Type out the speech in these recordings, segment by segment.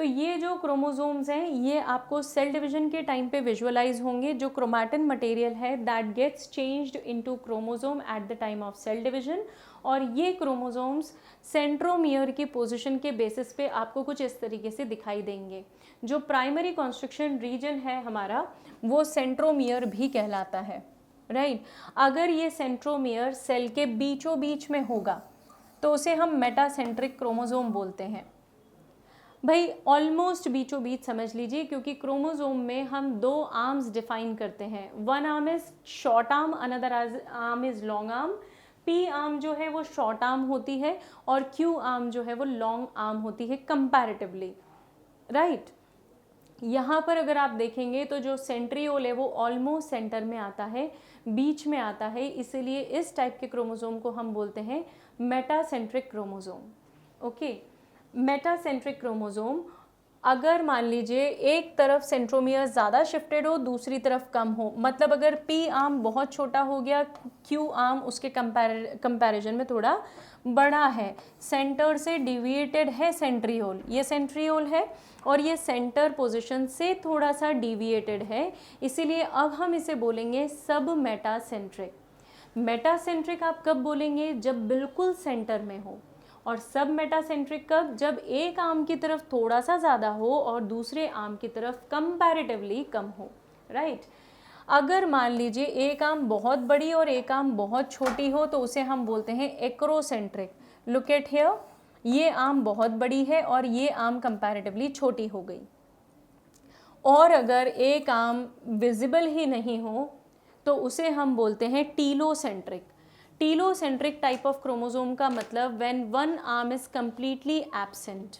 तो ये जो क्रोमोसोम्स हैं ये आपको सेल डिवीजन के टाइम पे विजुअलाइज होंगे। जो क्रोमैटिन मटेरियल है that gets changed into chromosome at the time of cell division, और ये क्रोमोसोम्स सेंट्रोमियर की पोजीशन के बेसिस पे आपको कुछ इस तरीके से दिखाई देंगे। जो प्राइमरी कॉन्स्ट्रक्शन रीजन है हमारा वो सेंट्रोमियर भी कहलाता है, राइट। अगर ये सेंट्रोमियर सेल के बीचों बीच में होगा तो उसे हम मेटासेंट्रिक क्रोमोसोम बोलते हैं। भाई ऑलमोस्ट बीचों बीच समझ लीजिए, क्योंकि क्रोमोसोम में हम दो आर्म्स डिफाइन करते हैं। One arm is short arm, another arm is long arm. P arm जो है वो शॉर्ट आर्म होती है और क्यू आर्म जो है वो लॉन्ग आर्म होती है कंपैरेटिवली, राइट। यहाँ पर अगर आप देखेंगे तो जो सेंट्रियोल है वो ऑलमोस्ट सेंटर में आता है, बीच में आता है, इसीलिए इस टाइप के क्रोमोसोम को हम बोलते हैं metacentric chromosome. Okay, metacentric chromosome अगर मान लीजिए एक तरफ सेंट्रोमियर ज़्यादा शिफ्टेड हो, दूसरी तरफ कम हो, मतलब अगर पी आर्म बहुत छोटा हो गया, क्यू आर्म उसके कंपैरिजन में थोड़ा बड़ा है, सेंटर से डिविएटेड है सेंट्रियोल, ये सेंट्रियोल है और ये सेंटर पोजीशन से थोड़ा सा डिविएटेड है, इसीलिए अब हम इसे बोलेंगे सब मेटासेंट्रिक। मेटासेंट्रिक आप कब बोलेंगे? जब बिल्कुल सेंटर में हो। और सब मेटासेंट्रिक कब? जब एक आर्म की तरफ थोड़ा सा ज़्यादा हो और दूसरे आर्म की तरफ कंपैरेटिवली कम हो, राइट। अगर मान लीजिए एक आर्म बहुत बड़ी और एक आर्म बहुत छोटी हो तो उसे हम बोलते हैं एक्रोसेंट्रिक। लुक एट हियर, ये आर्म बहुत बड़ी है और ये आर्म कंपैरेटिवली छोटी हो गई। और अगर एक आर्म विजिबल ही नहीं हो तो उसे हम बोलते हैं telocentric. Telocentric type of chromosome का मतलब when one arm is completely absent.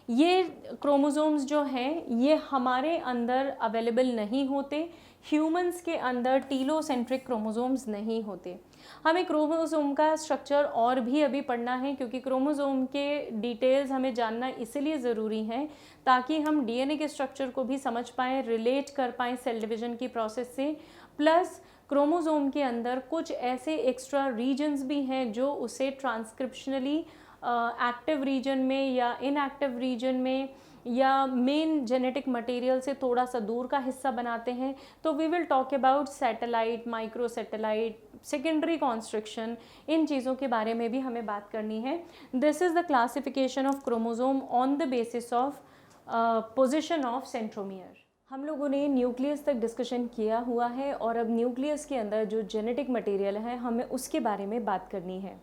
ये क्रोमोसोम्स जो हैं ये हमारे अंदर अवेलेबल नहीं होते, ह्यूमंस के अंदर टीलोसेंट्रिक क्रोमोसोम्स नहीं होते। हमें क्रोमोसोम का स्ट्रक्चर और भी अभी पढ़ना है, क्योंकि क्रोमोसोम के डिटेल्स हमें जानना इसलिए ज़रूरी है ताकि हम डीएनए के स्ट्रक्चर को भी समझ पाएँ, रिलेट कर पाएँ सेल डिवीजन की प्रोसेस से। प्लस क्रोमोसोम के अंदर कुछ ऐसे एक्स्ट्रा रीजन्स भी हैं जो उसे ट्रांसक्रिप्शनली एक्टिव रीजन में या इनएक्टिव रीजन में या मेन जेनेटिक मटेरियल से थोड़ा सा दूर का हिस्सा बनाते हैं। तो we will talk about satellite, micro satellite, secondary construction, इन चीज़ों के बारे में भी हमें बात करनी है। This is the classification of chromosome on the basis of position of centromere. हम लोगों ने न्यूक्लियस तक डिस्कशन किया हुआ है और अब न्यूक्लियस के अंदर जो जेनेटिक मटेरियल है हमें उसके बारे में बात करनी है।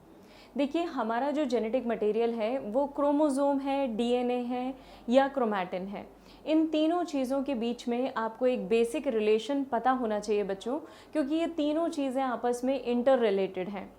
देखिए, हमारा जो जेनेटिक मटेरियल है वो क्रोमोसोम है, डीएनए है या क्रोमैटिन है। इन तीनों चीज़ों के बीच में आपको एक बेसिक रिलेशन पता होना चाहिए बच्चों, क्योंकि ये तीनों चीज़ें आपस में इंटर रिलेटेड हैं।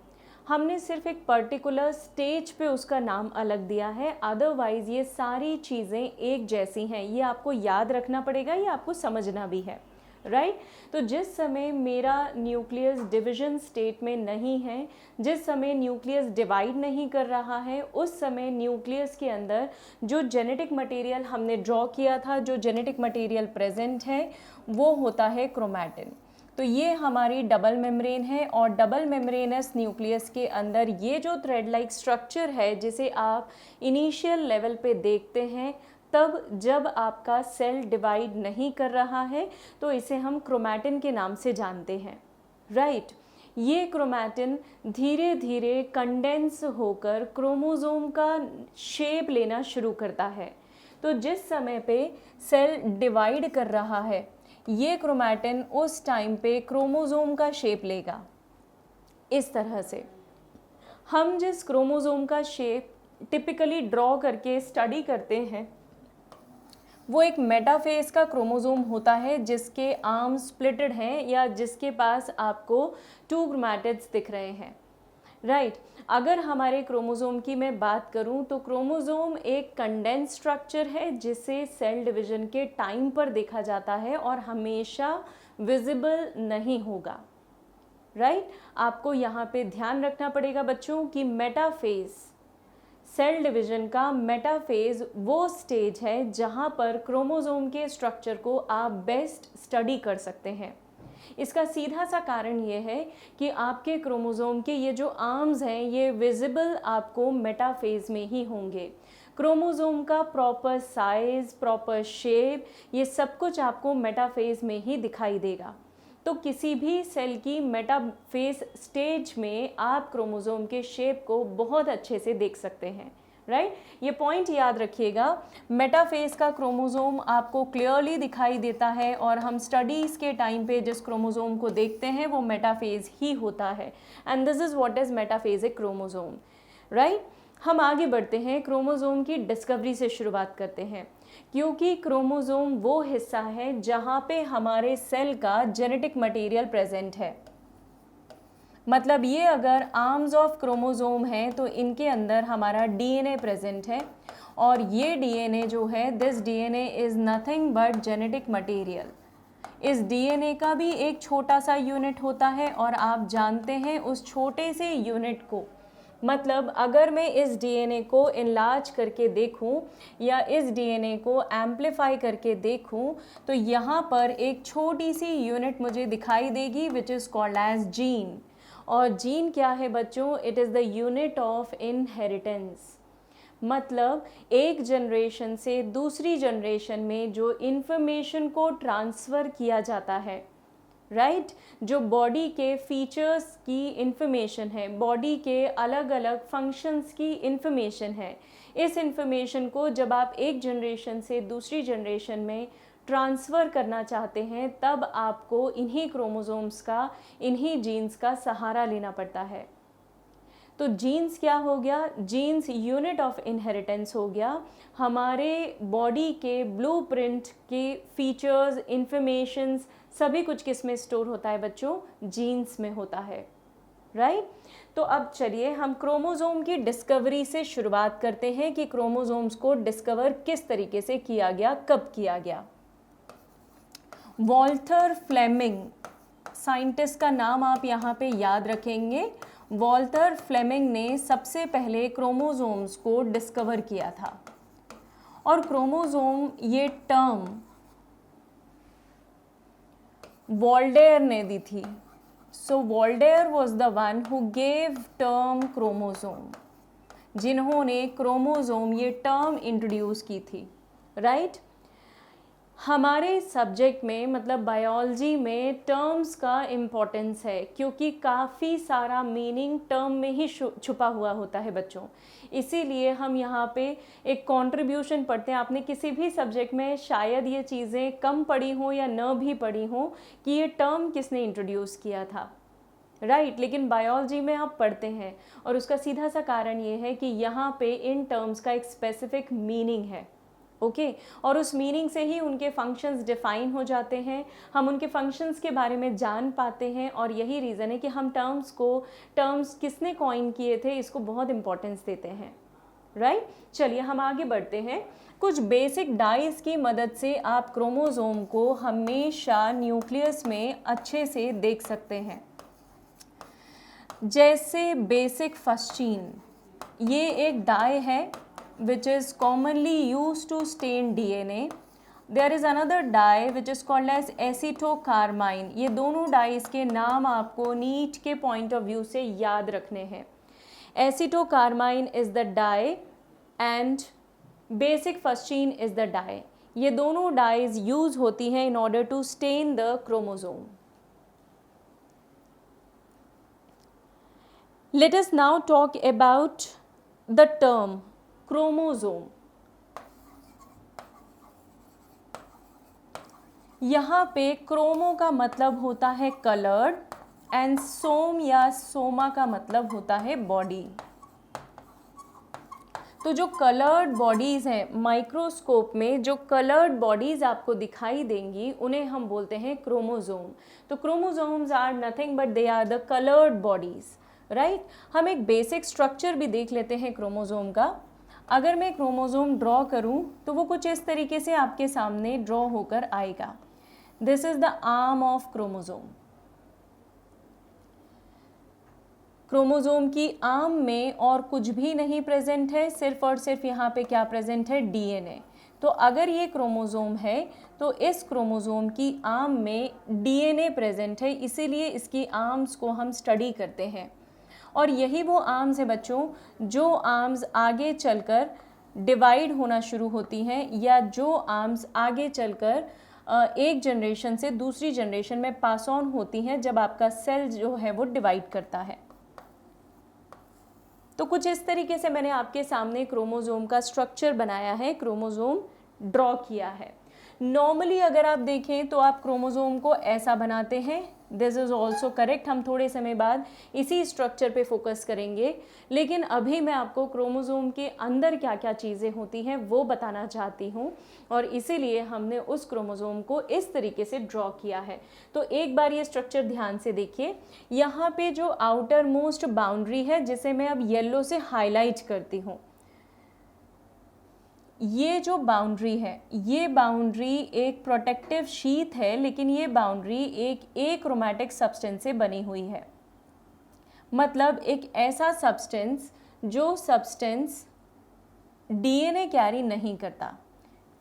हमने सिर्फ एक पर्टिकुलर स्टेज पे उसका नाम अलग दिया है, अदरवाइज़ ये सारी चीज़ें एक जैसी हैं। ये आपको याद रखना पड़ेगा, ये आपको समझना भी है, राइट। तो जिस समय मेरा न्यूक्लियस डिवीजन स्टेट में नहीं है, जिस समय न्यूक्लियस डिवाइड नहीं कर रहा है, उस समय न्यूक्लियस के अंदर जो जेनेटिक मटेरियल हमने ड्रॉ किया था, जो जेनेटिक मटेरियल प्रेजेंट है, वो होता है क्रोमैटिन। तो ये हमारी डबल मेम्ब्रेन है और डबल मेम्ब्रेनस न्यूक्लियस के अंदर ये जो थ्रेड लाइक स्ट्रक्चर है जिसे आप इनिशियल लेवल पे देखते हैं, तब जब आपका सेल डिवाइड नहीं कर रहा है तो इसे हम क्रोमैटिन के नाम से जानते हैं, राइट। ये क्रोमैटिन धीरे धीरे कंडेंस होकर क्रोमोसोम का शेप लेना शुरू करता है। तो जिस समय पे सेल डिवाइड कर रहा है ये क्रोमैटिन उस टाइम पे क्रोमोसोम का शेप लेगा। इस तरह से हम जिस क्रोमोसोम का शेप टिपिकली ड्रॉ करके स्टडी करते हैं वो एक मेटाफेज का क्रोमोसोम होता है जिसके आर्म स्प्लिटेड हैं या जिसके पास आपको 2 क्रोमैटिड्स दिख रहे हैं, राइट। अगर हमारे क्रोमोसोम की मैं बात करूं तो क्रोमोसोम एक कंडेंस स्ट्रक्चर है जिसे सेल डिवीजन के टाइम पर देखा जाता है और हमेशा विजिबल नहीं होगा, राइट। आपको यहाँ पे ध्यान रखना पड़ेगा बच्चों कि मेटाफेज, सेल डिवीजन का मेटाफेज वो स्टेज है जहाँ पर क्रोमोसोम के स्ट्रक्चर को आप बेस्ट स्टडी कर सकते हैं। इसका सीधा सा कारण ये है कि आपके क्रोमोसोम के ये जो आर्म्स हैं ये विजिबल आपको मेटाफेज में ही होंगे। क्रोमोसोम का प्रॉपर साइज, प्रॉपर शेप, ये सब कुछ आपको मेटाफेज में ही दिखाई देगा। तो किसी भी सेल की मेटाफेज स्टेज में आप क्रोमोसोम के शेप को बहुत अच्छे से देख सकते हैं, राइट। ये पॉइंट याद रखिएगा, मेटाफेज का क्रोमोसोम आपको क्लियरली दिखाई देता है और हम स्टडीज़ के टाइम पे जिस क्रोमोसोम को देखते हैं वो मेटाफेज ही होता है, and this is what is metaphasic chromosome, right. हम आगे बढ़ते हैं, क्रोमोसोम की डिस्कवरी से शुरुआत करते हैं, क्योंकि क्रोमोसोम वो हिस्सा है जहाँ पे हमारे सेल का जेनेटिक मटेरियल प्रेजेंट है। मतलब ये अगर आर्म्स ऑफ क्रोमोसोम है तो इनके अंदर हमारा डीएनए प्रेजेंट है, और ये डीएनए जो है, this DNA is nothing but genetic material. इस डीएनए का भी एक छोटा सा यूनिट होता है, और आप जानते हैं उस छोटे से यूनिट को, मतलब अगर मैं इस डीएनए को इनलार्ज करके देखूं या इस डीएनए को एम्पलीफाई करके देखूं, तो यहाँ पर एक छोटी सी यूनिट मुझे दिखाई देगी which is called as gene. और जीन क्या है बच्चों? It is the unit of inheritance. मतलब एक जनरेशन से दूसरी जनरेशन में जो इन्फॉर्मेशन को ट्रांसफ़र किया जाता है, राइट, जो बॉडी के फीचर्स की इन्फॉर्मेशन है, बॉडी के अलग अलग फंक्शंस की इन्फॉर्मेशन है, इस इन्फॉर्मेशन को जब आप एक जनरेशन से दूसरी जनरेशन में ट्रांसफ़र करना चाहते हैं, तब आपको इन्हीं क्रोमोसोम्स का, इन्हीं जीन्स का सहारा लेना पड़ता है। तो जीन्स क्या हो गया? जीन्स यूनिट ऑफ इनहेरिटेंस हो गया। हमारे बॉडी के ब्लूप्रिंट के फीचर्स, इन्फॉर्मेशंस, सभी कुछ किस में स्टोर होता है बच्चों? जीन्स में होता है, राइट। तो अब चलिए हम क्रोमोसोम की डिस्कवरी से शुरुआत करते हैं कि क्रोमोसोम्स को डिस्कवर किस तरीके से किया गया, कब किया गया। वॉल्टर फ्लेमिंग साइंटिस्ट का नाम आप यहाँ पे याद रखेंगे। वॉल्टर फ्लेमिंग ने सबसे पहले क्रोमोसोम्स को डिस्कवर किया था, और क्रोमोसोम ये टर्म वॉल्डेयर ने दी थी। So Waldeyer was the one who gave term chromosome, जिन्होंने क्रोमोसोम ये टर्म इंट्रोड्यूस की थी, राइट। हमारे सब्जेक्ट में मतलब बायोलॉजी में टर्म्स का इम्पोर्टेंस है, क्योंकि काफ़ी सारा मीनिंग टर्म में ही छुपा हुआ होता है बच्चों। इसीलिए हम यहाँ पे एक कंट्रीब्यूशन पढ़ते हैं। आपने किसी भी सब्जेक्ट में शायद ये चीज़ें कम पढ़ी हो या न भी पढ़ी हो कि ये टर्म किसने इंट्रोड्यूस किया था, राइट। लेकिन बायोलॉजी में आप पढ़ते हैं, और उसका सीधा सा कारण ये है कि यहाँ पे इन टर्म्स का एक स्पेसिफिक मीनिंग है, ओके। और उस मीनिंग से ही उनके फंक्शंस डिफाइन हो जाते हैं, हम उनके फंक्शंस के बारे में जान पाते हैं, और यही रीज़न है कि हम टर्म्स किसने कॉइन किए थे इसको बहुत इंपॉर्टेंस देते हैं, राइट। चलिए हम आगे बढ़ते हैं। कुछ बेसिक डाइज की मदद से आप क्रोमोसोम को हमेशा न्यूक्लियस में अच्छे से देख सकते हैं। जैसे बेसिक फस्टीन, ये एक डाई है which is commonly used to stain DNA. There is another dye which is called as acetocarmine. ये दोनों डाइज के नाम आपको नीट के पॉइंट ऑफ व्यू से याद रखने हैं। acetocarmine is the dye and basic fuchsine is the dye. ये दोनों डाइज यूज होती हैं in order to stain the chromosome. Let us now talk about the term chromosome. यहाँ पे क्रोमो का मतलब होता है कलर्ड, एंड सोम या सोमा का मतलब होता है बॉडी। तो जो कलर्ड बॉडीज़ हैं, माइक्रोस्कोप में जो कलर्ड बॉडीज़ आपको दिखाई देंगी उन्हें हम बोलते हैं क्रोमोसोम। तो chromosomes are nothing but they are the coloured bodies, right. हम एक बेसिक स्ट्रक्चर भी देख लेते हैं क्रोमोसोम का। अगर मैं क्रोमोसोम ड्रॉ करूं तो वो कुछ इस तरीके से आपके सामने ड्रॉ होकर आएगा। This is the arm of chromosome. Chromosome की आर्म में और कुछ भी नहीं प्रेजेंट है, सिर्फ और सिर्फ यहाँ पे क्या प्रेजेंट है? डीएनए। तो अगर ये क्रोमोसोम है तो इस क्रोमोसोम की आर्म में डीएनए प्रेजेंट है, इसीलिए इसकी आर्म्स को हम स्टडी करते हैं। और यही वो आर्म्स है बच्चों जो आर्म्स आगे चलकर डिवाइड होना शुरू होती हैं या जो आर्म्स आगे चलकर एक जनरेशन से दूसरी जनरेशन में पास ऑन होती हैं जब आपका सेल जो है वो डिवाइड करता है। तो कुछ इस तरीके से मैंने आपके सामने क्रोमोसोम का स्ट्रक्चर बनाया है, क्रोमोसोम ड्रॉ किया है। नॉर्मली अगर आप देखें तो आप क्रोमोसोम को ऐसा बनाते हैं, दिस इज़ ऑल्सो करेक्ट। हम थोड़े समय बाद इसी स्ट्रक्चर पे फोकस करेंगे, लेकिन अभी मैं आपको क्रोमोसोम के अंदर क्या क्या चीज़ें होती हैं वो बताना चाहती हूँ, और इसीलिए हमने उस क्रोमोसोम को इस तरीके से ड्रॉ किया है। तो एक बार ये स्ट्रक्चर ध्यान से देखिए। यहाँ पे जो आउटर मोस्ट बाउंड्री है, जिसे मैं अब येलो से हाईलाइट करती हूँ, ये जो बाउंड्री है, ये बाउंड्री एक प्रोटेक्टिव शीथ है, लेकिन ये बाउंड्री एक एक्रोमैटिक सब्सटेंस से बनी हुई है। मतलब एक ऐसा सब्सटेंस जो सब्सटेंस डीएनए कैरी नहीं करता,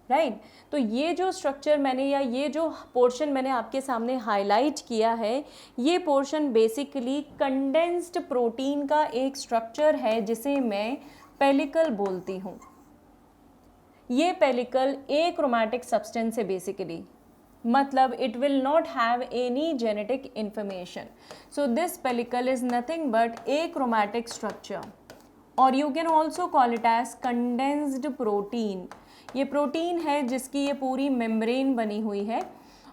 राइट। तो ये जो स्ट्रक्चर मैंने या ये जो पोर्शन मैंने आपके सामने हाईलाइट किया है, ये पोर्शन बेसिकली कंडेंस्ड प्रोटीन का एक स्ट्रक्चर है जिसे मैं पेलिकल बोलती हूँ। ये पेलिकल एक्रोमैटिक सब्सटेंस है बेसिकली, मतलब it will not have any genetic information. So this pellicle is nothing but achromatic structure, और you can also call it as condensed protein. ये प्रोटीन है जिसकी ये पूरी मेम्ब्रेन बनी हुई है,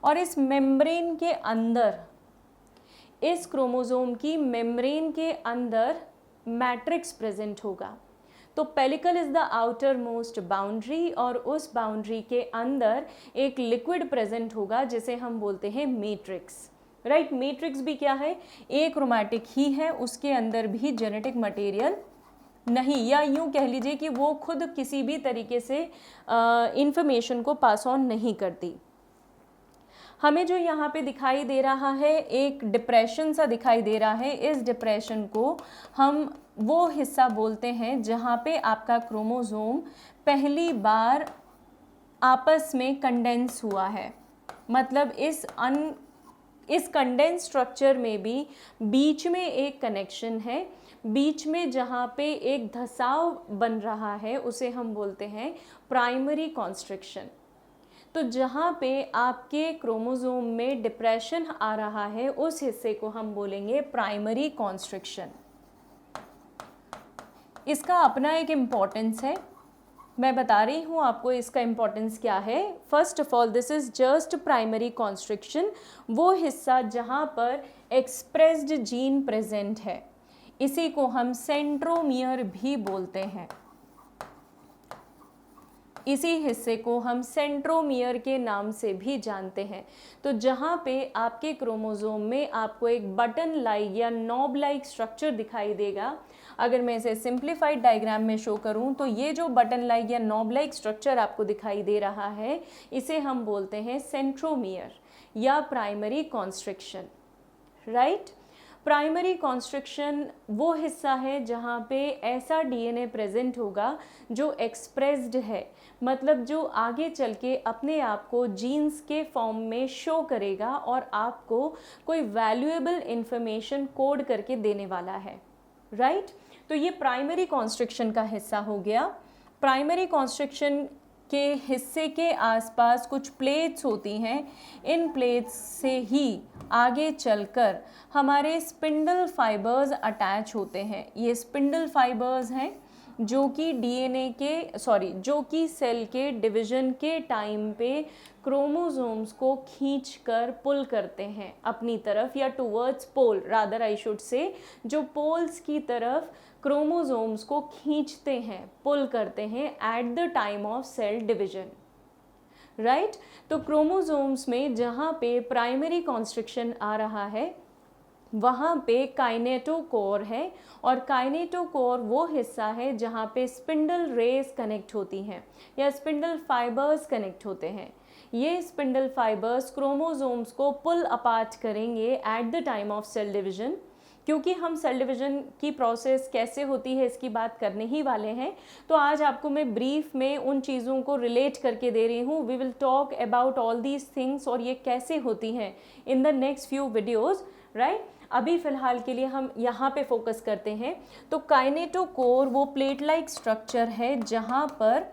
और इस मेम्ब्रेन के अंदर, इस क्रोमोसोम की मेम्ब्रेन के अंदर मैट्रिक्स प्रेजेंट होगा। तो pellicle is the outer most boundary, और उस बाउंड्री के अंदर एक लिक्विड प्रेजेंट होगा जिसे हम बोलते हैं मैट्रिक्स, राइट। मैट्रिक्स भी क्या है, एक्रोमैटिक ही है, उसके अंदर भी जेनेटिक मटेरियल नहीं, या यूं कह लीजिए कि वो खुद किसी भी तरीके से इंफॉर्मेशन को पास ऑन नहीं करती। हमें जो यहाँ पे दिखाई दे रहा है, एक डिप्रेशन सा दिखाई दे रहा है, इस डिप्रेशन को हम वो हिस्सा बोलते हैं जहाँ पे आपका क्रोमोसोम पहली बार आपस में कंडेंस हुआ है। मतलब इस कंडेंस स्ट्रक्चर में भी बीच में एक कनेक्शन है, बीच में जहाँ पे एक धसाव बन रहा है उसे हम बोलते हैं प्राइमरी कॉन्स्ट्रिक्शन। तो जहाँ पे आपके क्रोमोसोम में डिप्रेशन आ रहा है उस हिस्से को हम बोलेंगे प्राइमरी कॉन्स्ट्रिक्शन। इसका अपना एक इम्पॉर्टेंस है, मैं बता रही हूँ आपको इसका इम्पॉर्टेंस क्या है। First of all, this is just primary constriction, वो हिस्सा जहाँ पर एक्सप्रेस्ड जीन प्रेजेंट है, इसी को हम सेंट्रोमियर भी बोलते हैं। इसी हिस्से को हम सेंट्रोमियर के नाम से भी जानते हैं। तो जहाँ पे आपके क्रोमोसोम में आपको एक बटन लाइक या नॉब लाइक स्ट्रक्चर दिखाई देगा, अगर मैं इसे सिंप्लीफाइड डायग्राम में शो करूँ तो ये जो बटन लाइक या नॉब लाइक स्ट्रक्चर आपको दिखाई दे रहा है, इसे हम बोलते हैं सेंट्रोमियर या primary constriction, right. Primary constriction वो हिस्सा है जहाँ पे ऐसा डीएनए प्रेजेंट होगा जो एक्सप्रेस्ड है, मतलब जो आगे चल के अपने आप को जीन्स के फॉर्म में शो करेगा और आपको कोई वैल्यूएबल इंफॉर्मेशन कोड करके देने वाला है, राइट। तो ये प्राइमरी कॉन्स्ट्रिक्शन का हिस्सा हो गया। प्राइमरी कॉन्स्ट्रिक्शन के हिस्से के आसपास कुछ प्लेट्स होती हैं, इन प्लेट्स से ही आगे चलकर हमारे स्पिंडल फाइबर्स अटैच होते हैं। ये स्पिंडल फाइबर्स हैं जो कि सेल के डिवीजन के टाइम पे क्रोमोसोम्स को खींचकर पुल करते हैं अपनी तरफ, या towards pole, rather I should say, जो पोल्स की तरफ क्रोमोसोम्स को खींचते हैं, पुल करते हैं at the time of cell division, right. तो क्रोमोसोम्स में जहाँ पे प्राइमरी कॉन्स्ट्रिक्शन आ रहा है वहाँ पे काइनेटोकोर है, और काइनेटोकोर वो हिस्सा है जहाँ पे स्पिंडल रेस कनेक्ट होती हैं या स्पिंडल फाइबर्स कनेक्ट होते हैं। ये स्पिंडल फाइबर्स क्रोमोसोम्स को पुल अपार्ट करेंगे at the time of cell division. क्योंकि हम सेल डिवीजन की प्रोसेस कैसे होती है इसकी बात करने ही वाले हैं, तो आज आपको मैं ब्रीफ में उन चीज़ों को रिलेट करके दे रही हूँ। We will talk about all these things और ये कैसे होती हैं in the next few videos, right. अभी फ़िलहाल के लिए हम यहाँ पे फोकस करते हैं। तो काइनेटोकोर वो प्लेट लाइक स्ट्रक्चर है जहाँ पर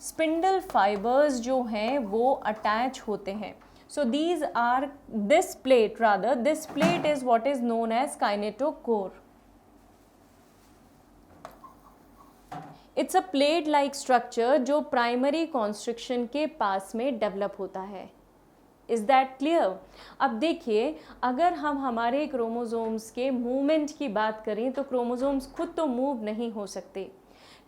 स्पिंडल फाइबर्स जो हैं वो अटैच होते हैं। So these are this plate is what is known as kinetochore. It's a plate like structure जो प्राइमरी कॉन्स्ट्रिक्शन के पास में डेवलप होता है। Is that clear? अब देखिए, अगर हम हमारे क्रोमोसोम्स के मूवमेंट की बात करें तो क्रोमोसोम्स खुद तो मूव नहीं हो सकते,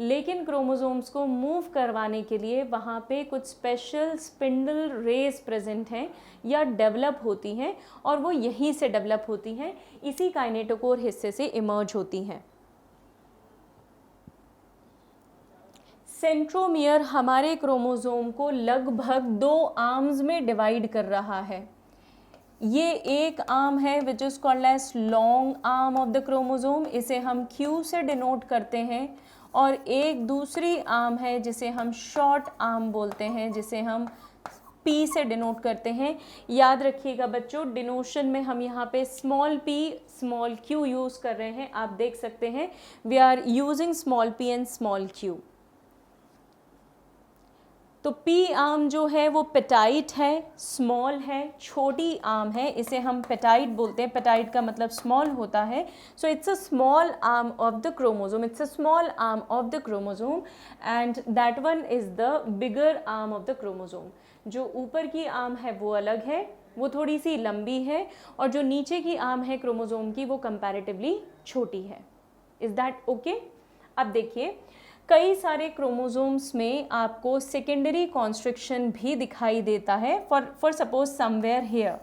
लेकिन क्रोमोसोम्स को मूव करवाने के लिए वहाँ पे कुछ स्पेशल स्पिंडल रेज प्रेजेंट हैं या डेवलप होती हैं, और वो यहीं से डेवलप होती हैं, इसी काइनेटोकोर हिस्से से इमर्ज होती हैं। सेंट्रोमियर हमारे क्रोमोसोम को लगभग 2 आर्म्स में डिवाइड कर रहा है। ये एक आर्म है which is called as long arm of the chromosome, इसे हम Q से डिनोट करते हैं, और एक दूसरी आर्म है जिसे हम शॉर्ट आर्म बोलते हैं, जिसे हम P से डिनोट करते हैं। याद रखिएगा बच्चों, डिनोशन में हम यहाँ पे small p small q use कर रहे हैं। आप देख सकते हैं we are using small p and small q। तो P आर्म जो है वो पेटाइट है, स्मॉल है, छोटी आर्म है, इसे हम पेटाइट बोलते हैं। पेटाइट का मतलब स्मॉल होता है। So it's a small arm of the chromosome, it's a small arm of the chromosome, and that one is the bigger arm of the chromosome. जो ऊपर की आर्म है वो अलग है, वो थोड़ी सी लंबी है, और जो नीचे की आर्म है क्रोमोसोम की वो कंपैरेटिवली छोटी है। Is that okay? अब देखिए, कई सारे क्रोमोसोम्स में आपको सेकेंडरी कॉन्स्ट्रिक्शन भी दिखाई देता है। फॉर सपोज समवेयर हियर,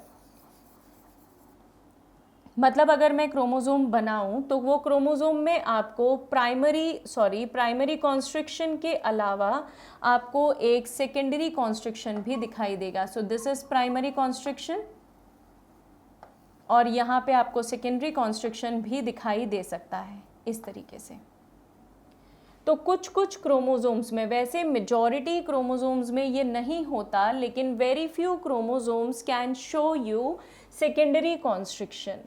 मतलब अगर मैं क्रोमोसोम बनाऊं तो वो क्रोमोसोम में आपको प्राइमरी कॉन्स्ट्रिक्शन के अलावा आपको एक सेकेंडरी कॉन्स्ट्रिक्शन भी दिखाई देगा। सो दिस इज प्राइमरी कॉन्स्ट्रिक्शन, और यहाँ पे आपको सेकेंडरी कॉन्स्ट्रिक्शन भी दिखाई दे सकता है इस तरीके से। तो कुछ कुछ क्रोमोसोम्स में, वैसे मेजॉरिटी क्रोमोसोम्स में ये नहीं होता, लेकिन very few chromosomes can show you secondary constriction.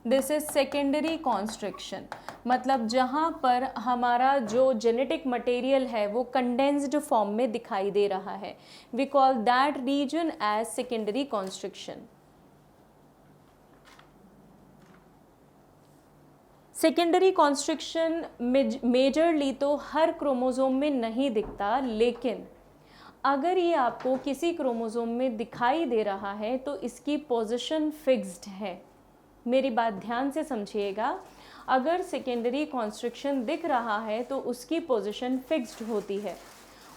This is secondary constriction, मतलब जहाँ पर हमारा जो जेनेटिक मटेरियल है वो कंडेंस्ड फॉर्म में दिखाई दे रहा है। We call that region as secondary constriction. Secondary constriction majorly तो हर क्रोमोसोम में नहीं दिखता, लेकिन अगर ये आपको किसी क्रोमोसोम में दिखाई दे रहा है तो इसकी पोजीशन फिक्स्ड है। मेरी बात ध्यान से समझिएगा, अगर सेकेंडरी कॉन्स्ट्रिक्शन दिख रहा है तो उसकी पोजीशन फिक्स्ड होती है,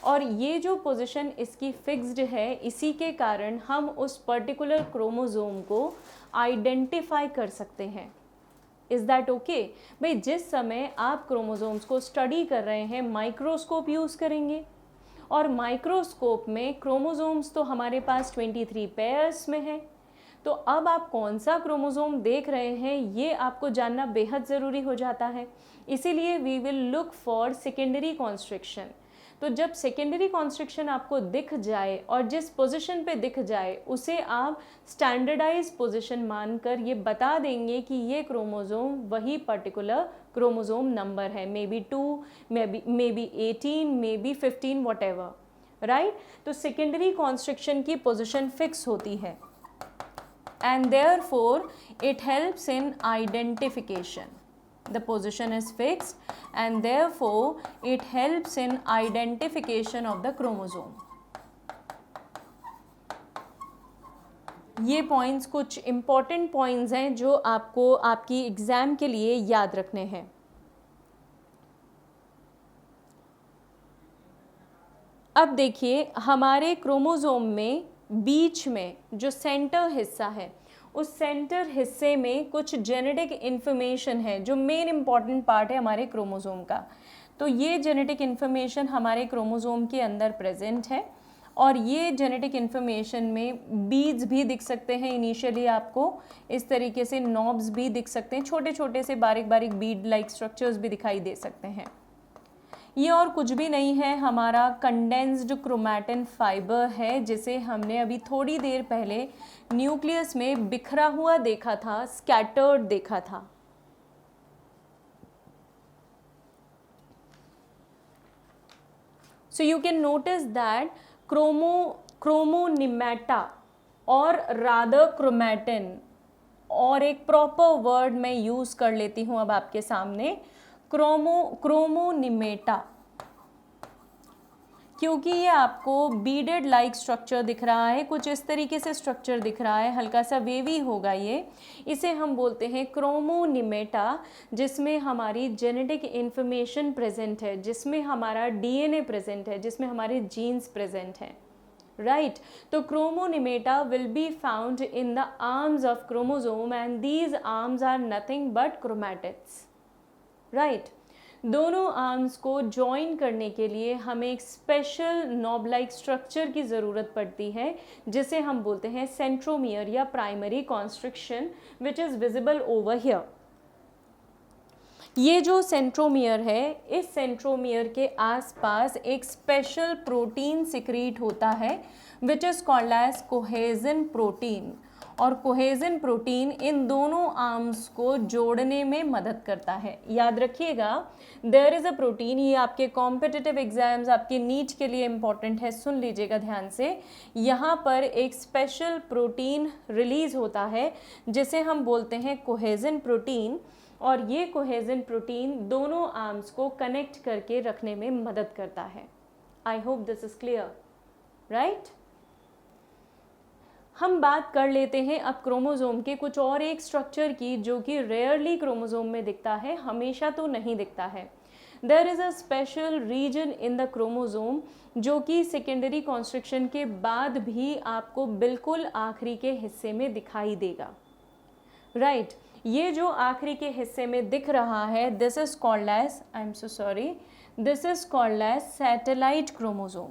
और ये जो पोजीशन इसकी फिक्स्ड है, इसी के कारण हम उस पर्टिकुलर क्रोमोसोम को आइडेंटिफाई कर सकते हैं। Is that okay? भाई, जिस समय आप क्रोमोसोम्स को स्टडी कर रहे हैं माइक्रोस्कोप यूज़ करेंगे, और माइक्रोस्कोप में क्रोमोसोम्स तो हमारे पास 23 पेयर्स में है। तो अब आप कौन सा क्रोमोसोम देख रहे हैं ये आपको जानना बेहद ज़रूरी हो जाता है। इसीलिए we will look for secondary constriction. तो जब सेकेंडरी कॉन्स्ट्रिक्शन आपको दिख जाए और जिस पोजीशन पे दिख जाए उसे आप स्टैंडर्डाइज पोजीशन मानकर ये बता देंगे कि ये क्रोमोसोम वही पर्टिकुलर क्रोमोसोम नंबर है, may be 2, may be 18, may be 15, what ever, right. तो सेकेंडरी कॉन्स्ट्रिक्शन की पोजीशन फिक्स होती है, and therefore it helps in identification. The position is fixed and therefore it helps in identification of the chromosome. ये points कुछ important points हैं जो आपको आपकी एग्ज़ाम के लिए याद रखने हैं। अब देखिए, हमारे क्रोमोसोम में बीच में जो सेंटर हिस्सा है, उस सेंटर हिस्से में कुछ जेनेटिक इन्फॉर्मेशन है जो मेन इम्पॉर्टेंट पार्ट है हमारे क्रोमोसोम का। तो ये जेनेटिक इन्फॉर्मेशन हमारे क्रोमोसोम के अंदर प्रेजेंट है, और ये जेनेटिक इन्फॉर्मेशन में बीड्स भी दिख सकते हैं। इनिशियली आपको इस तरीके से नॉब्स भी दिख सकते हैं, छोटे छोटे से बारीक बारीक बीड लाइक स्ट्रक्चर्स भी दिखाई दे सकते हैं। ये और कुछ भी नहीं है, हमारा कंडेंस्ड क्रोमैटिन फाइबर है, जिसे हमने अभी थोड़ी देर पहले न्यूक्लियस में बिखरा हुआ देखा था, स्कैटर्ड देखा था। So you can notice that chromonymata और rather chromatin, और एक प्रॉपर वर्ड मैं यूज कर लेती हूँ अब आपके सामने, क्रोमोनिमेटा, क्योंकि ये आपको बीडेड लाइक स्ट्रक्चर दिख रहा है, कुछ इस तरीके से स्ट्रक्चर दिख रहा है, हल्का सा वेवी होगा ये, इसे हम बोलते हैं क्रोमोनिमेटा, जिसमें हमारी जेनेटिक इंफॉर्मेशन प्रेजेंट है, जिसमें हमारा डीएनए प्रेजेंट है, जिसमें हमारे जीन्स प्रेजेंट हैं, राइट। तो chromonemata will be found in the arms of chromosome and these arms are nothing but chromatids, right. दोनों आर्म्स को जॉइन करने के लिए हमें एक स्पेशल नॉब लाइक स्ट्रक्चर की ज़रूरत पड़ती है, जिसे हम बोलते हैं सेंट्रोमियर या primary constriction, which is visible over here. ये जो सेंट्रोमियर है, इस सेंट्रोमियर के आसपास एक स्पेशल प्रोटीन सिक्रीट होता है, which is called as cohesin protein, और कोहेजन प्रोटीन इन दोनों आर्म्स को जोड़ने में मदद करता है। याद रखिएगा, देयर इज़ अ प्रोटीन, ये आपके कॉम्पिटिटिव एग्जाम्स, आपके नीट के लिए इम्पॉर्टेंट है, सुन लीजिएगा ध्यान से। यहाँ पर एक स्पेशल प्रोटीन रिलीज होता है जिसे हम बोलते हैं कोहेजन प्रोटीन, और ये कोहेजन प्रोटीन दोनों आर्म्स को कनेक्ट करके रखने में मदद करता है। I hope this is clear, right. हम बात कर लेते हैं अब क्रोमोसोम के कुछ और एक स्ट्रक्चर की, जो कि रेयरली क्रोमोसोम में दिखता है, हमेशा तो नहीं दिखता है। There is a special region in the chromosome जो कि सेकेंडरी कॉन्स्ट्रिक्शन के बाद भी आपको बिल्कुल आखिरी के हिस्से में दिखाई देगा, राइट। ये जो आखिरी के हिस्से में दिख रहा है, this is called as, I am so sorry, this is called as satellite chromosome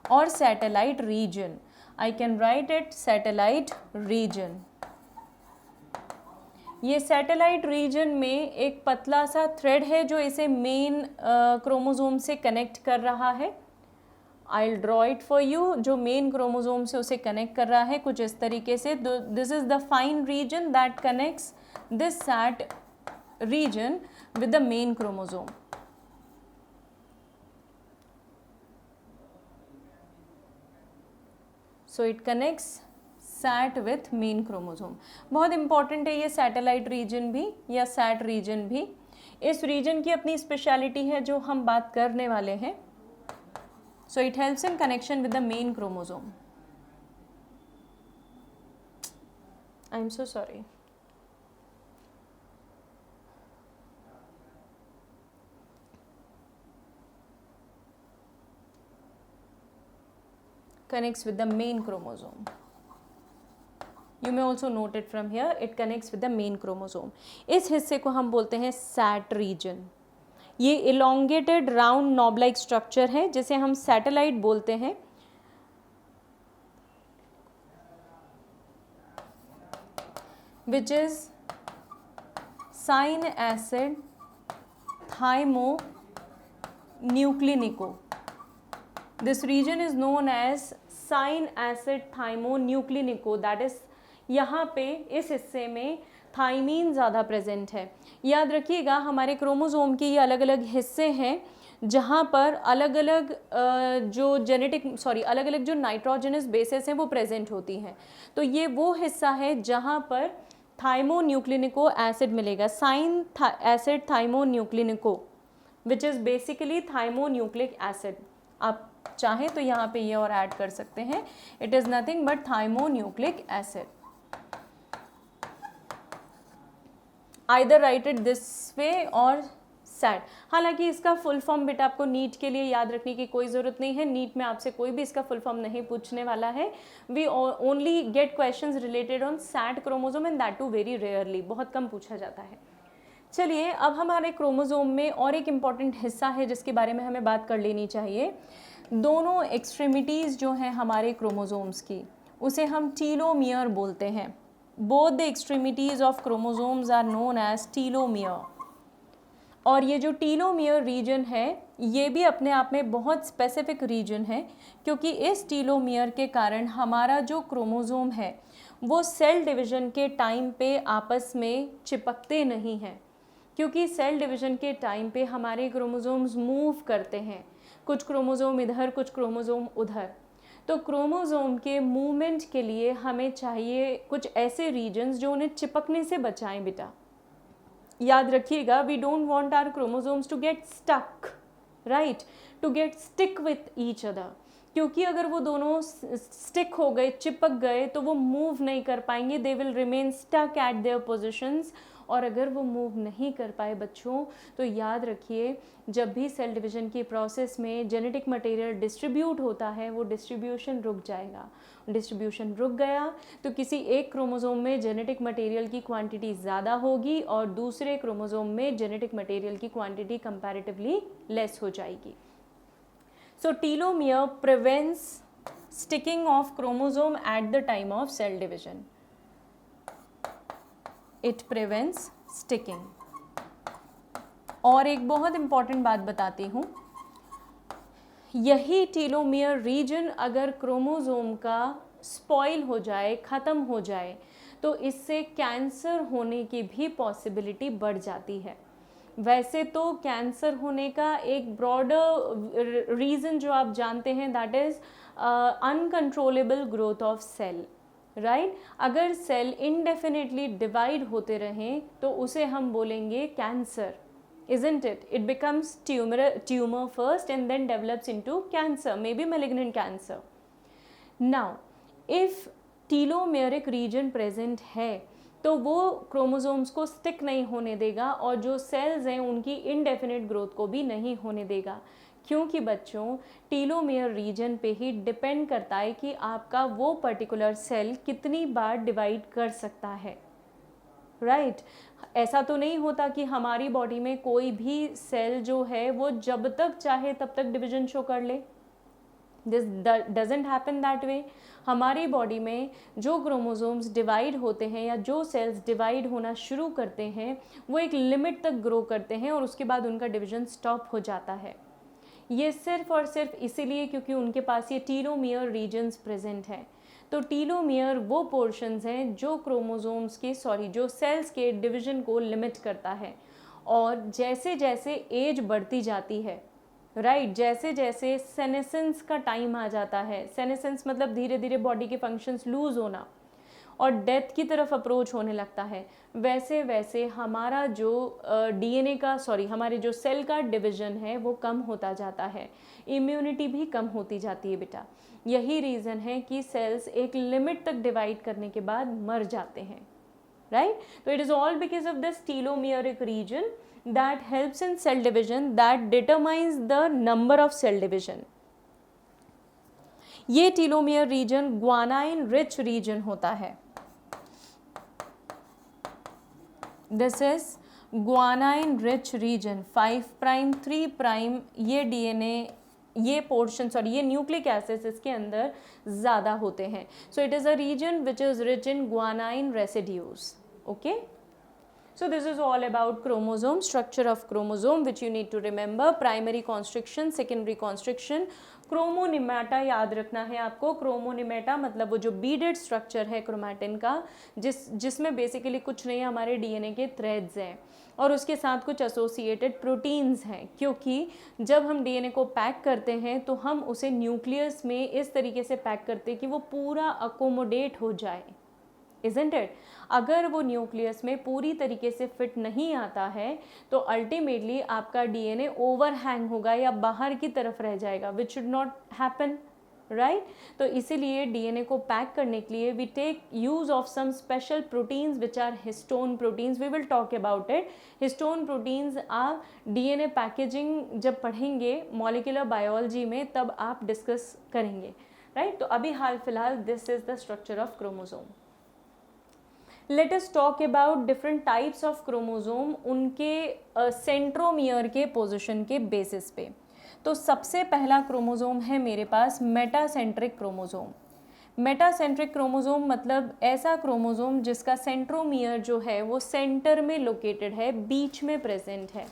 और satellite region. I can write it satellite region. ये सैटेलाइट रीजन में एक पतला सा थ्रेड है जो इसे मेन क्रोमोसोम से कनेक्ट कर रहा है। I will draw it for you, जो मेन क्रोमोसोम से उसे कनेक्ट कर रहा है कुछ इस तरीके से। This is the fine region that connects this sat region with the main chromosome. So it connects sat with main chromosome. बहुत इंपॉर्टेंट है ये सैटेलाइट रीजन भी या सैट रीजन भी। इस रीजन की अपनी स्पेशलिटी है जो हम बात करने वाले हैं। So it helps in connection with the main chromosome. I am so sorry. Connects with the main chromosome. You may also note it from here. It connects with the main chromosome. इस हिस्से को हम बोलते हैं set reason. ये elongated round knob like structure है जिसे हम सैटेलाइट बोलते हैं। Which is sin acid thymonucleinico. This region is known as sin acid thymonucleinico, that is यहाँ पे इस हिस्से में थाइमीन ज़्यादा प्रेजेंट है। याद रखिएगा, हमारे क्रोमोसोम के ये अलग अलग हिस्से हैं जहाँ पर अलग अलग अलग अलग जो नाइट्रोजनस बेसेस हैं वो प्रेजेंट होती हैं। तो ये वो हिस्सा है जहाँ पर थाइमोन्यूक्लिनिको एसिड मिलेगा, साइन एसिड थाइमोन्यूक्लिनिको, which is basically thymonucleic acid. आप चाहें तो यहाँ पे ये और ऐड कर सकते हैं, it is nothing but thymonucleic acid. Either write it this way और सैट। हालांकि इसका फुल फॉर्म बेटा आपको नीट के लिए याद रखने की कोई ज़रूरत नहीं है, नीट में आपसे कोई भी इसका फुल फॉर्म नहीं पूछने वाला है। We only get questions related on sat chromosome and that too very rarely, बहुत कम पूछा जाता है। चलिए, अब हमारे क्रोमोसोम में और एक इम्पॉर्टेंट हिस्सा है जिसके बारे में हमें बात कर लेनी चाहिए। दोनों एक्सट्रीमिटीज़ जो हैं हमारे क्रोमोसोम्स की, उसे हम टीलोमियर बोलते हैं। Both the extremities of chromosomes are known as telomere. और ये जो टीलोमियर रीजन है ये भी अपने आप में बहुत स्पेसिफिक रीजन है, क्योंकि इस टीलोमियर के कारण हमारा जो क्रोमोसोम है वो सेल डिवीज़न के टाइम पे आपस में चिपकते नहीं हैं, क्योंकि सेल डिवीज़न के टाइम पे हमारे क्रोमोसोम्स मूव करते हैं, कुछ क्रोमोसोम इधर कुछ क्रोमोसोम उधर। तो क्रोमोसोम के मूवमेंट के लिए हमें चाहिए कुछ ऐसे रीजन्स जो उन्हें चिपकने से बचाएं बेटा। याद रखिएगा, we don't want our chromosomes to get stuck, right, to get stick with each other, क्योंकि अगर वो दोनों स्टिक हो गए, चिपक गए, तो वो मूव नहीं कर पाएंगे, they will remain stuck at their positions. और अगर वो मूव नहीं कर पाए बच्चों, तो याद रखिए जब भी सेल डिवीज़न की प्रोसेस में जेनेटिक मटेरियल डिस्ट्रीब्यूट होता है वो डिस्ट्रीब्यूशन रुक जाएगा। डिस्ट्रीब्यूशन रुक गया तो किसी एक क्रोमोसोम में जेनेटिक मटेरियल की क्वांटिटी ज़्यादा होगी और दूसरे क्रोमोसोम में जेनेटिक मटेरियल की क्वांटिटी कंपैरेटिवली लेस हो जाएगी। So telomere prevents sticking of chromosome at the time of cell division. It prevents sticking. और एक बहुत इंपॉर्टेंट बात बताती हूँ, यही टीलोमियर रीजन अगर क्रोमोसोम का स्पॉइल हो जाए, ख़त्म हो जाए, तो इससे कैंसर होने की भी पॉसिबिलिटी बढ़ जाती है। वैसे तो कैंसर होने का एक ब्रॉडर रीज़न जो आप जानते हैं, that is uncontrollable growth of cell, right. अगर सेल इनडेफिनेटली डिवाइड होते रहें तो उसे हम बोलेंगे cancer, isn't it? It becomes tumor first and then develops into cancer, maybe malignant cancer. Now, if telomeric region present है तो वो क्रोमोसोम्स को स्टिक नहीं होने देगा और जो सेल्स हैं उनकी इनडेफिनेट ग्रोथ को भी नहीं होने देगा, क्योंकि बच्चों टीलोमियर रीजन पे ही डिपेंड करता है कि आपका वो पर्टिकुलर सेल कितनी बार डिवाइड कर सकता है, राइट। ऐसा तो नहीं होता कि हमारी बॉडी में कोई भी सेल जो है वो जब तक चाहे तब तक डिवीजन शो कर ले। This doesn't happen that way. हमारी बॉडी में जो क्रोमोसोम्स डिवाइड होते हैं या जो सेल्स डिवाइड होना शुरू करते हैं वो एक लिमिट तक ग्रो करते हैं और उसके बाद उनका डिवीजन स्टॉप हो जाता है। ये सिर्फ और सिर्फ इसीलिए क्योंकि उनके पास ये टीलोमियर रीजन्स प्रेजेंट हैं। तो टीलोमियर वो पोर्शंस हैं जो क्रोमोसोम्स के जो सेल्स के डिवीजन को लिमिट करता है। और जैसे जैसे एज बढ़ती जाती है, राइट, जैसे जैसे सेनेसेंस का टाइम आ जाता है, सेनेसेंस मतलब धीरे धीरे बॉडी के फंक्शंस लूज होना और डेथ की तरफ अप्रोच होने लगता है, वैसे वैसे हमारा जो डीएनए का हमारे जो सेल का डिवीजन है वो कम होता जाता है, इम्यूनिटी भी कम होती जाती है बेटा। यही रीज़न है कि सेल्स एक लिमिट तक डिवाइड करने के बाद मर जाते हैं, राइट। तो it is all because of this telomeric region that helps in cell division, that determines the number of cell division. ये telomere region guanine rich region होता है। This is guanine rich region. 5 prime 3 prime ये DNA, ये portion ये nucleic acids इसके अंदर ज़्यादा होते हैं। So it is a region which is rich in guanine residues. Okay, so this is all about chromosome, structure of chromosome which you need to remember, primary constriction, secondary constriction, क्रोमोनिमेटा याद रखना है आपको। क्रोमोनिमेटा मतलब वो जो बीडेड स्ट्रक्चर है chromatin का, जिसमें बेसिकली कुछ नहीं, हमारे डीएनए के थ्रेड्स हैं और उसके साथ कुछ एसोसिएटेड प्रोटीन्स हैं, क्योंकि जब हम डीएनए को पैक करते हैं तो हम उसे न्यूक्लियस में इस तरीके से पैक करते हैं कि वो पूरा अकोमोडेट हो जाए, isn't it? अगर वो न्यूक्लियस में पूरी तरीके से फिट नहीं आता है तो अल्टीमेटली आपका डीएनए ओवरहैंग होगा या बाहर की तरफ रह जाएगा, which should not happen, right. तो इसीलिए डीएनए को पैक करने के लिए we take use of some special proteins which are histone proteins. We will talk about it. Histone proteins आप डीएनए पैकेजिंग जब पढ़ेंगे मॉलिक्यूलर बायोलॉजी में तब आप डिस्कस करेंगे, राइट। तो अभी हाल फिलहाल this is the structure of chromosome. Let us talk about different types of chromosome, उनके सेंट्रोमियर के पोजीशन के बेसिस पे। तो सबसे पहला क्रोमोसोम है मेरे पास मेटासेंट्रिक क्रोमोसोम। मेटासेंट्रिक क्रोमोसोम मतलब ऐसा क्रोमोसोम जिसका सेंट्रोमियर जो है वो सेंटर में लोकेटेड है, बीच में प्रेजेंट है।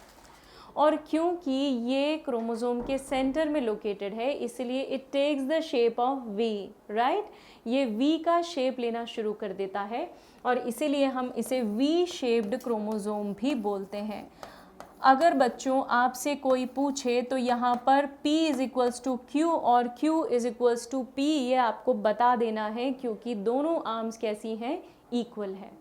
और क्योंकि ये क्रोमोसोम के सेंटर में लोकेटेड है इसलिए it takes the shape of V, right. ये वी का शेप लेना शुरू कर देता है और इसीलिए हम इसे वी शेप्ड क्रोमोसोम भी बोलते हैं। अगर बच्चों आपसे कोई पूछे तो यहाँ पर P is equals to Q और Q is equals to P ये आपको बता देना है क्योंकि दोनों आर्म्स कैसी हैं, इक्वल है,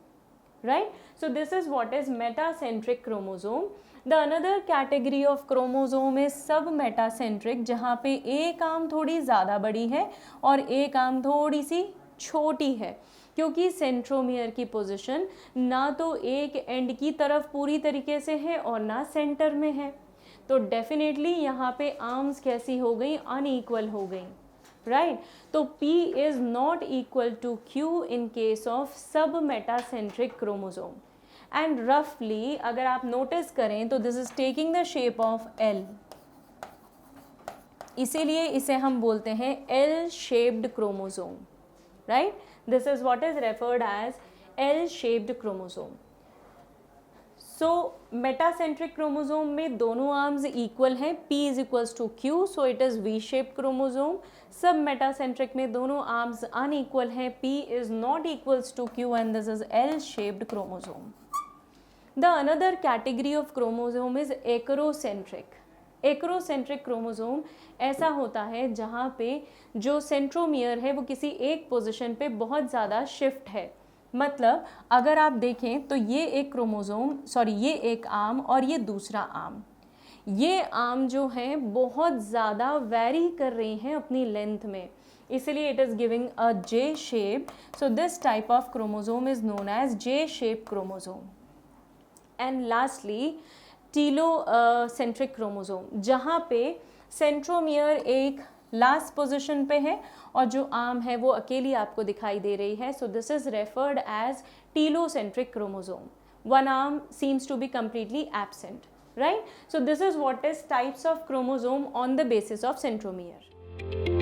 right. So this is what is metacentric chromosome. The another category of chromosome is सब मेटासेंट्रिक, जहाँ पे एक आर्म थोड़ी ज़्यादा बड़ी है और एक आर्म थोड़ी सी छोटी है, क्योंकि सेंट्रोमियर की पोजीशन ना तो एक एंड की तरफ पूरी तरीके से है और ना सेंटर में है, तो डेफिनेटली यहाँ पे आर्म्स कैसी हो गई, अनइक्वल हो गई, राइट। तो P is not equal to Q in case of sub metacentric chromosome. And रफली अगर आप नोटिस करें तो this is taking the shape of L, इसीलिए इसे हम बोलते हैं L shaped chromosome, right. This is what is referred as L-shaped chromosome. So metacentric chromosome में दोनों arms equal हैं, P is equals to Q, so it is V-shaped chromosome. सब metacentric में दोनों arms unequal हैं, P is not equals to Q and this is L-shaped chromosome. The another category of chromosome is acrocentric. Acrocentric chromosome ऐसा होता है जहाँ पे जो सेंट्रोमियर है वो किसी एक पोजीशन पे बहुत ज़्यादा शिफ्ट है। मतलब अगर आप देखें तो ये एक क्रोमोसोम ये एक आर्म और ये दूसरा आर्म, ये आर्म जो है बहुत ज़्यादा वेरी कर रही हैं अपनी लेंथ में, इसलिए it is giving a J shape. So this type of chromosome is known as J shape chromosome. And lastly telocentric chromosome, जहाँ पे सेंट्रोमियर एक लास्ट पोजीशन पे है और जो आर्म है वो अकेली आपको दिखाई दे रही है, so this is referred as telocentric chromosome. One arm seems to be completely absent, right? So this is what is types of chromosome on the basis of centromere.